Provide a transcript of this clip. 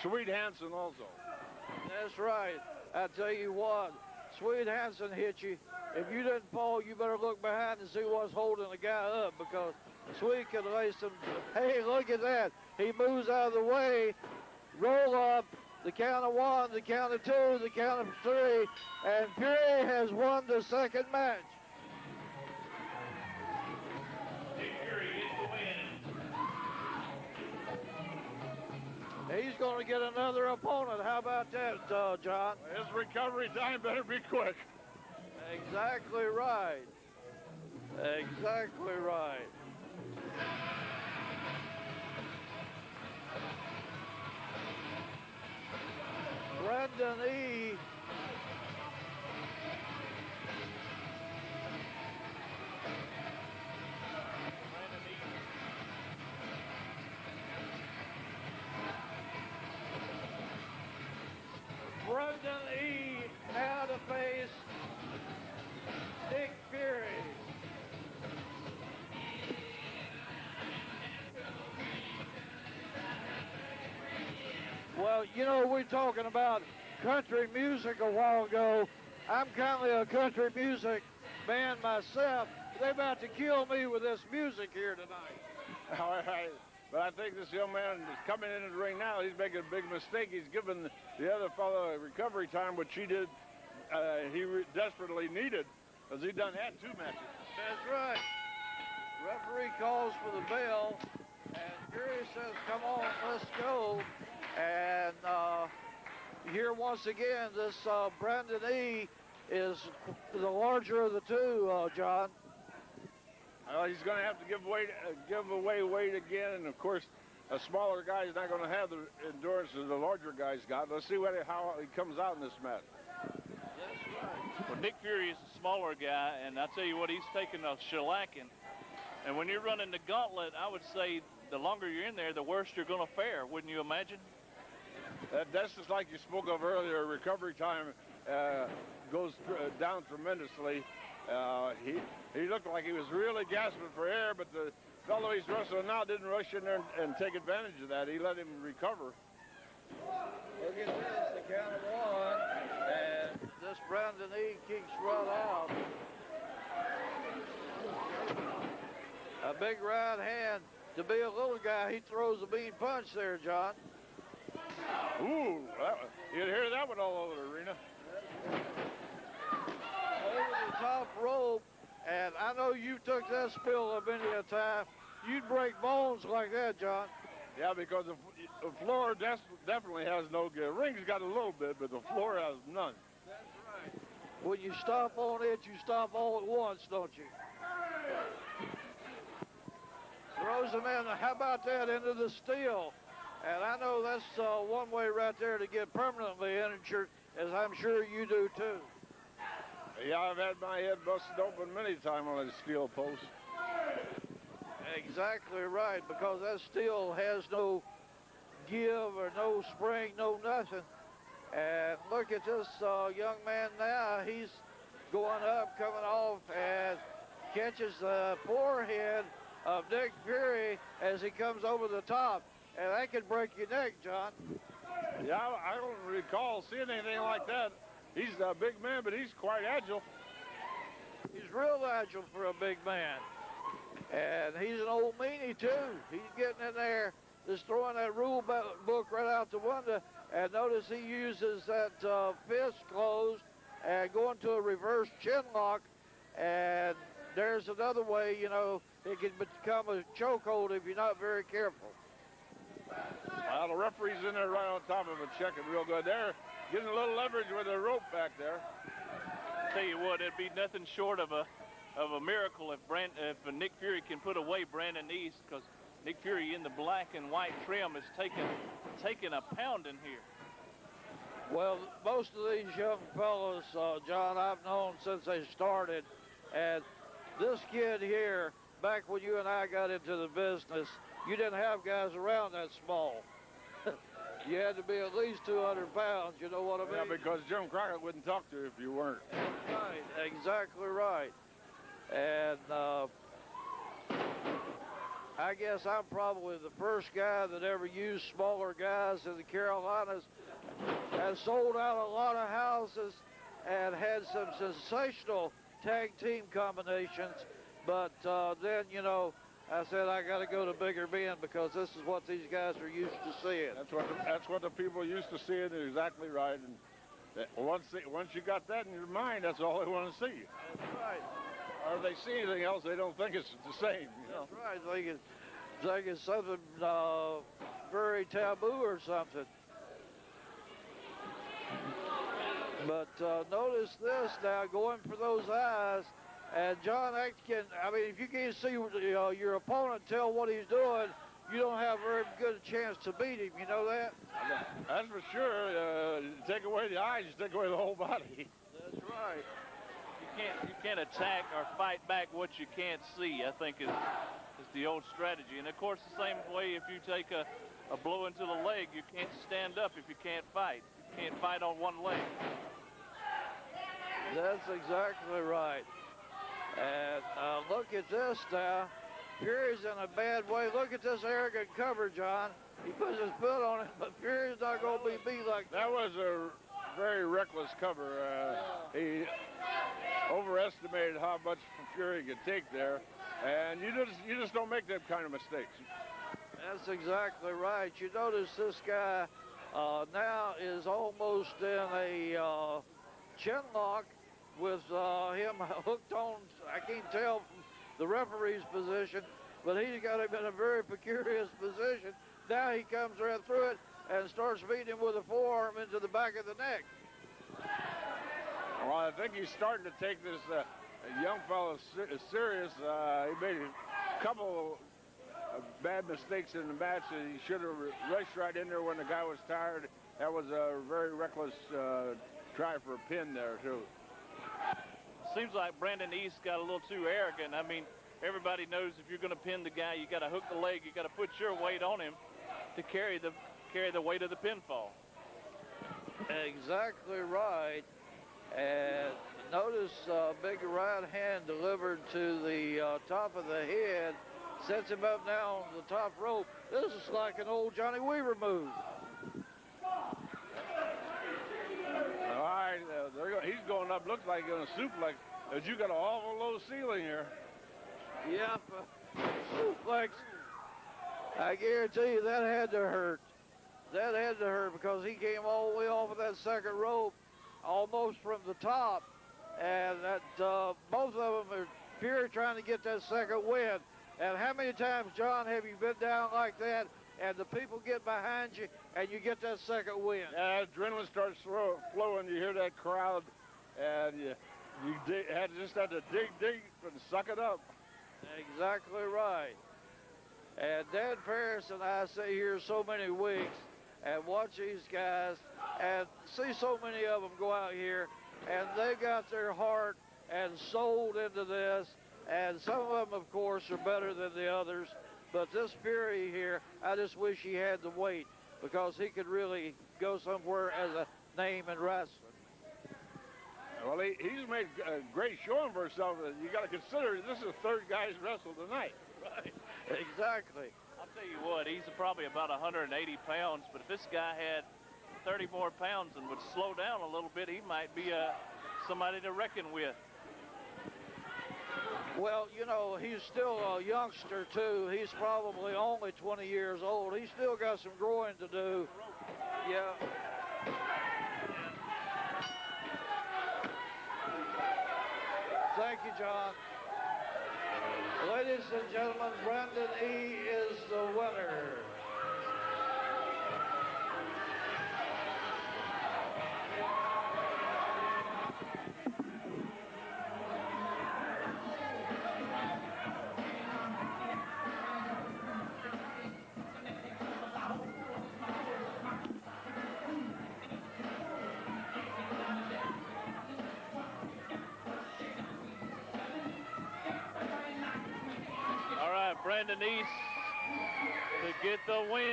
Sweet Hansen also. That's right. I tell you what, Sweet Hansen hit you. If you didn't fall, you better look behind and see what's holding the guy up, because Sweet could lay some. Hey, look at that. He moves out of the way. Roll up. The count of 1, the count of 2, the count of 3, and Fury has won the second match. Nick Fury gets the win. He's going to get another opponent. How about that, John? His recovery time better be quick. Exactly right. Exactly right. Brendan E. Brendan E. now to face Nick Fury. Well, you know, we're talking about country music a while ago. I'm kind of a country music man myself. They're about to kill me with this music here tonight. All right. But I think this young man is coming into the ring now. He's making a big mistake. He's giving the other fellow a recovery time, which he did. Desperately needed, because he done had 2 matches. That's right. Referee calls for the bell, and Fury says, "Come on, let's go." And here once again, this Brandon E. is the larger of the two, John. He's going to have to give away weight again, and of course, a smaller guy is not going to have the endurance that the larger guys got. Let's see how he comes out in this match. That's right. Well, Nick Fury is a smaller guy, and I tell you what, he's taking a shellacking. And when you're running the gauntlet, I would say the longer you're in there, the worse you're going to fare, wouldn't you imagine? That's just like you spoke of earlier. Recovery time goes down tremendously. He looked like he was really gasping for air, but the fellow he's wrestling now didn't rush in there and take advantage of that. He let him recover. Look at this, the count of 1, and this Brandon E. keeps right out. A big right hand. To be a little guy, he throws a mean punch there, John. Ooh, you'd hear that one all over the arena. Over the top rope, and I know you took that spill of many a time. You'd break bones like that, John. Yeah, because the floor definitely has no give. Ring's got a little bit, but the floor has none. That's right. When you stop on it, you stop all at once, don't you? Throws him in. How about that, into the steel? And I know that's one way right there to get permanently injured, as I'm sure you do too. Yeah, I've had my head busted open many times on a steel post. Exactly right, because that steel has no give or no spring, no nothing. And look at this young man now. He's going up, coming off, and catches the forehead of Nick Fury as he comes over the top. And that could break your neck, John. Yeah, I don't recall seeing anything like that. He's a big man, but he's quite agile. He's real agile for a big man. And he's an old meanie, too. He's getting in there, just throwing that rule book right out the window. And notice he uses that fist closed and going to a reverse chin lock. And there's another way, you know, it can become a chokehold if you're not very careful. Well, the referee's in there right on top of it, checking real good. There, getting a little leverage with the rope back there. Tell you what, it'd be nothing short of a miracle if Nick Fury can put away Brandon East, because Nick Fury in the black and white trim is taking a pounding here. Well, most of these young fellows, John, I've known since they started, and this kid here, back when you and I got into the business, you didn't have guys around that small. You had to be at least 200 pounds, you know what I mean? Yeah, because Jim Crockett wouldn't talk to you if you weren't. That's right, exactly right. And I guess I'm probably the first guy that ever used smaller guys in the Carolinas and sold out a lot of houses and had some sensational tag team combinations. But then, you know, I said I got to go to bigger men because this is what these guys are used to seeing. That's what the people used to see, and they're exactly right. And once you got that in your mind, that's all they want to see. That's right. Or if they see anything else, they don't think it's the same. You know? That's right. Think it's something very taboo or something. But notice this now, going for those eyes. And John Aitken, I mean, if you can't see your opponent tell what he's doing, you don't have very good a chance to beat him. You know that? That's for sure. Take away the eyes, you take away the whole body. That's right. You can't attack or fight back what you can't see, I think is the old strategy. And of course, the same way if you take a blow into the leg, you can't stand up if you can't fight. You can't fight on one leg. That's exactly right. And look at this now. Fury's in a bad way. Look at this arrogant cover, John. He puts his foot on it, but Fury's not going to be beat like that. That was a very reckless cover. He overestimated how much Fury could take there, and you just don't make that kind of mistakes. That's exactly right. You notice this guy now is almost in a chin lock with him hooked on, I can't tell from the referee's position, but he's got him in a very precarious position. Now he comes right through it and starts beating him with a forearm into the back of the neck. Well, I think he's starting to take this young fellow serious. He made a couple of bad mistakes in the match, and he should have raced right in there when the guy was tired. That was a very reckless try for a pin there, too. Seems like Brandon East got a little too arrogant. I mean, everybody knows if you're going to pin the guy, you got to hook the leg, you got to put your weight on him to carry the weight of the pinfall. Exactly right. And notice big right hand delivered to the top of the head, sets him up now on the top rope. This is like an old Johnny Weaver move. All right, he's going up. Looks like he's going to suplex. But you got an awful low ceiling here. Yep, suplex. I guarantee you that had to hurt. That had to hurt because he came all the way off of that second rope, almost from the top, and that both of them are Fury trying to get that second win. And how many times, John, have you been down like that, and the people get behind you, and you get that second win? Yeah, adrenaline starts flowing. You hear that crowd, and you just have to dig and suck it up. Exactly right. And Dan Paris and I sit here so many weeks and watch these guys and see so many of them go out here, and they got their heart and soul into this. And some of them, of course, are better than the others. But this Fury here, I just wish he had the weight because he could really go somewhere as a name in wrestling. Well, he's made a great showing for himself. You got to consider this is the third guy he's wrestled tonight. Right. Exactly. I'll tell you what, he's probably about 180 pounds, but if this guy had 30 more pounds and would slow down a little bit, he might be somebody to reckon with. Well, you know, he's still a youngster, too. He's probably only 20 years old. He's still got some growing to do. Yeah. Thank you, John. Ladies and gentlemen, Brandon E. is the winner. Brandon East to get the win.